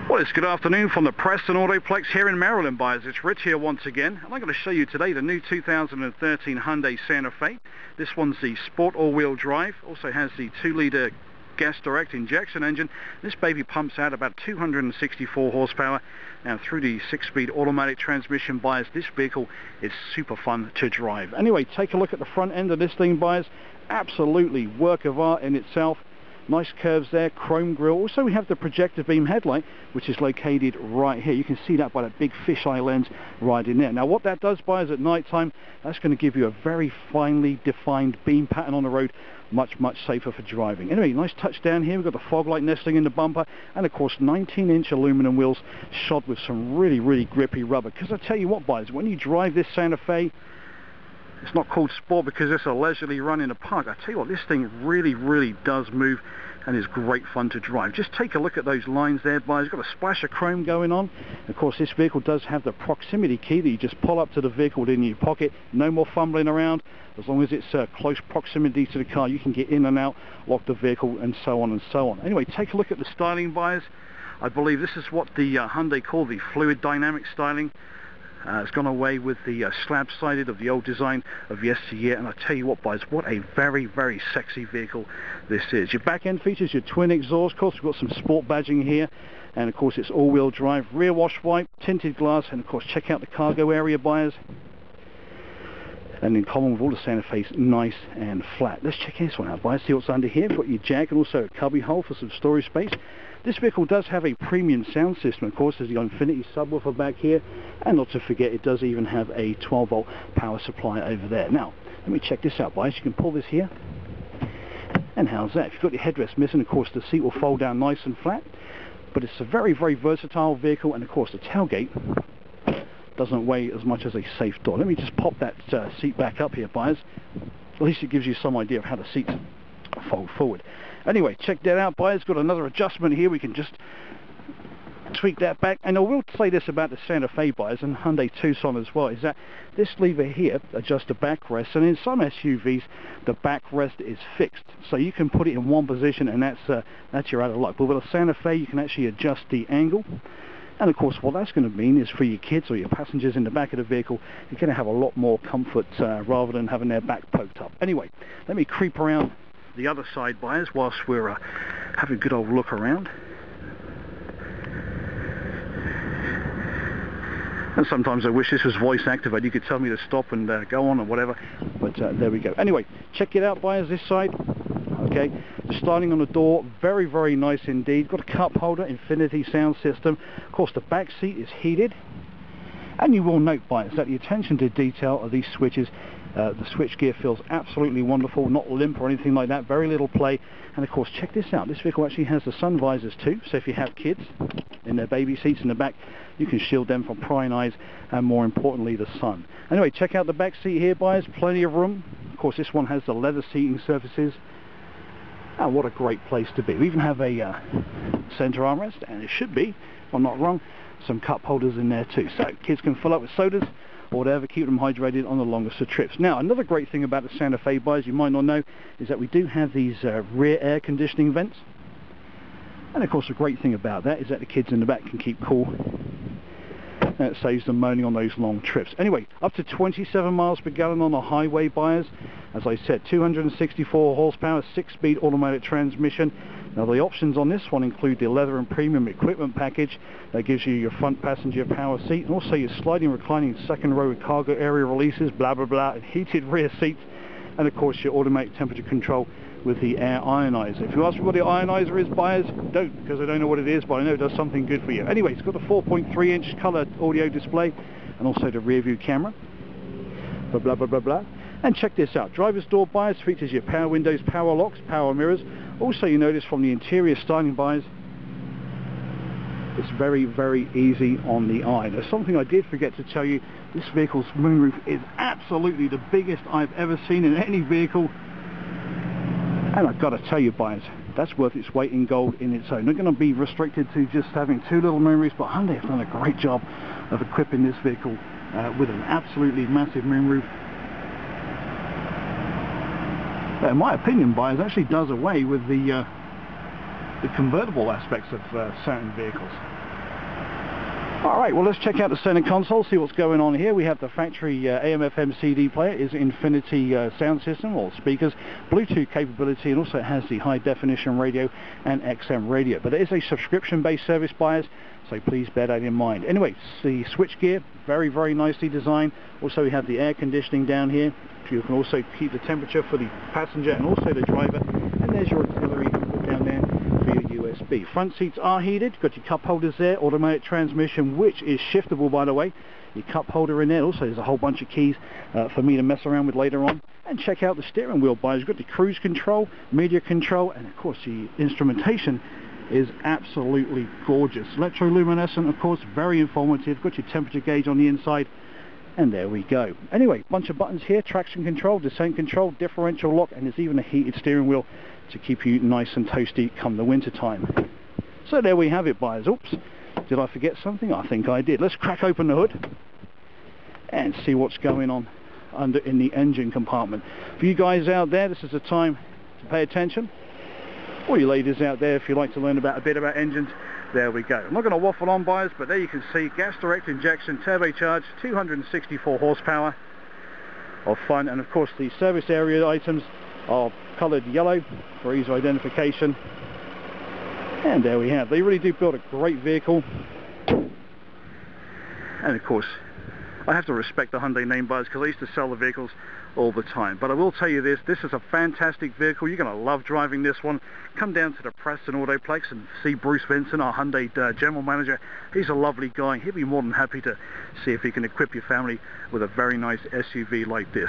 Well, it's good afternoon from the Preston Autoplex here in Maryland, buyers. It's Rich here once again, and I'm going to show you today the new 2013 Hyundai Santa Fe. This one's the Sport all-wheel drive, also has the 2-litre gas direct injection engine. This baby pumps out about 264 horsepower. Now through the 6-speed automatic transmission, buyers, this vehicle is super fun to drive. Anyway, take a look at the front end of this thing, buyers. Absolutely work of art in itself. Nice curves there, chrome grille. Also we have the projector beam headlight, which is located right here. You can see that by that big fisheye lens right in there. Now what that does, buyers, at night time, that's going to give you a very finely defined beam pattern on the road, much safer for driving. Anyway, nice touch down here. We've got the fog light nestling in the bumper, and of course 19-inch aluminum wheels shod with some really grippy rubber. Because I tell you what, buyers, when you drive this Santa Fe, it's not called sport because it's a leisurely run in the park. I tell you what, this thing really does move and is great fun to drive. Just take a look at those lines there, buyers. It's got a splash of chrome going on. Of course, this vehicle does have the proximity key that you just pull up to the vehicle within your pocket. No more fumbling around. As long as it's close proximity to the car, you can get in and out, lock the vehicle, and so on and so on. Anyway, take a look at the styling, buyers. I believe this is what the Hyundai call the fluid dynamic styling. It's gone away with the slab-sided of the old design of yesteryear, and I tell you what, buyers, what a very sexy vehicle this is. Your back end features your twin exhaust. Of course, we've got some sport badging here, and of course it's all-wheel drive, rear wash wipe, tinted glass, and of course check out the cargo area, buyers. And in common with all the Santa Fe's, nice and flat. Let's check this one out, buyers. See what's under here. We've got your jack and also a cubby hole for some storage space. This vehicle does have a premium sound system. Of course, there's the Infinity subwoofer back here, and not to forget, it does even have a 12-volt power supply over there. Now, let me check this out, buyers. You can pull this here, and how's that? If you've got your headrest missing, of course, the seat will fold down nice and flat, but it's a very versatile vehicle, and of course, the tailgate doesn't weigh as much as a safe door. Let me just pop that seat back up here, buyers. At least it gives you some idea of how the seats fold forward. Anyway, check that out, buyers. Got another adjustment here. We can just tweak that back. And I will say this about the Santa Fe, buyers, and Hyundai Tucson as well, is that this lever here adjusts the backrest, and in some SUVs the backrest is fixed, so you can put it in one position and that's your out of luck. But with a Santa Fe, you can actually adjust the angle. And of course, what that's going to mean is for your kids or your passengers in the back of the vehicle, you're going to have a lot more comfort rather than having their back poked up. Anyway, let me creep around the other side, buyers, whilst we're having a good old look around. And sometimes I wish this was voice activated. You could tell me to stop and go on or whatever, but there we go. Anyway, check it out, buyers, this side. Okay, the styling on the door, very nice indeed. Got a cup holder, Infinity sound system. Of course, the back seat is heated. And you will note, buyers, that the attention to detail of these switches, the switch gear feels absolutely wonderful, not limp or anything like that, very little play. And of course, check this out, this vehicle actually has the sun visors too, so if you have kids in their baby seats in the back, you can shield them from prying eyes and, more importantly, the sun. Anyway, check out the back seat here, buyers, plenty of room. Of course, this one has the leather seating surfaces. And what a great place to be. We even have a center armrest, and it should be, if I'm not wrong, some cup holders in there too. So kids can fill up with sodas or whatever, keep them hydrated on the longest of trips. Now, another great thing about the Santa Fe, buyers, you might not know, is that we do have these rear air conditioning vents. And of course, the great thing about that is that the kids in the back can keep cool. And it saves them moaning on those long trips. Anyway, up to 27 miles per gallon on the highway, buyers. As I said, 264 horsepower, 6-speed automatic transmission. Now the options on this one include the leather and premium equipment package that gives you your front passenger power seat, and also your sliding reclining second row cargo area releases, and heated rear seats, and of course your automatic temperature control with the air ionizer. If you ask me what the ionizer is, buyers, don't, because I don't know what it is, but I know it does something good for you. Anyway, it's got a 4.3-inch color audio display and also the rear view camera. Blah. And check this out, driver's door, buyers, features your power windows, power locks, power mirrors. Also, you notice from the interior styling, buyers, it's very easy on the eye. There's something I did forget to tell you. This vehicle's moonroof is absolutely the biggest I've ever seen in any vehicle. And I've got to tell you, buyers, that's worth its weight in gold in its own. Not going to be restricted to just having two little moonroofs, but Hyundai have done a great job of equipping this vehicle with an absolutely massive moonroof. That, in my opinion, buyers, actually does away with the convertible aspects of certain vehicles. Alright, well let's check out the center console, see what's going on here. We have the factory AM/FM CD player, is Infinity sound system or speakers, Bluetooth capability, and also it has the high definition radio and XM radio. But it is a subscription based service, buyers, so please bear that in mind. Anyway, the switch gear, very very nicely designed. Also we have the air conditioning down here. You can also keep the temperature for the passenger and also the driver. And there's your auxiliary input down there for your USB. Front seats are heated. Got your cup holders there. Automatic transmission, which is shiftable, by the way. Your cup holder in there. Also, there's a whole bunch of keys for me to mess around with later on. And check out the steering wheel, buyers. You've got the cruise control, media control, and of course the instrumentation is absolutely gorgeous. Electroluminescent, of course, very informative. Got your temperature gauge on the inside. And there we go. Anyway, bunch of buttons here, traction control, descent control, differential lock, and there's even a heated steering wheel to keep you nice and toasty come the winter time. So there we have it, buyers. Oops, did I forget something? I think I did. Let's crack open the hood and see what's going on under in the engine compartment. For you guys out there, this is the time to pay attention. All you ladies out there, if you like to learn a bit about engines, there we go. I'm not going to waffle on, buyers, but there you can see gas direct injection, turbocharged, 264 horsepower of fun. And of course the service area items are coloured yellow for ease of identification. And there we have. They really do build a great vehicle. And of course, I have to respect the Hyundai name, buyers, because I used to sell the vehicles all the time. But I will tell you this is a fantastic vehicle. You're going to love driving this one. Come down to the Preston Autoplex and see Bruce Vincent, our Hyundai general manager. He's a lovely guy. He'll be more than happy to see if he can equip your family with a very nice SUV like this.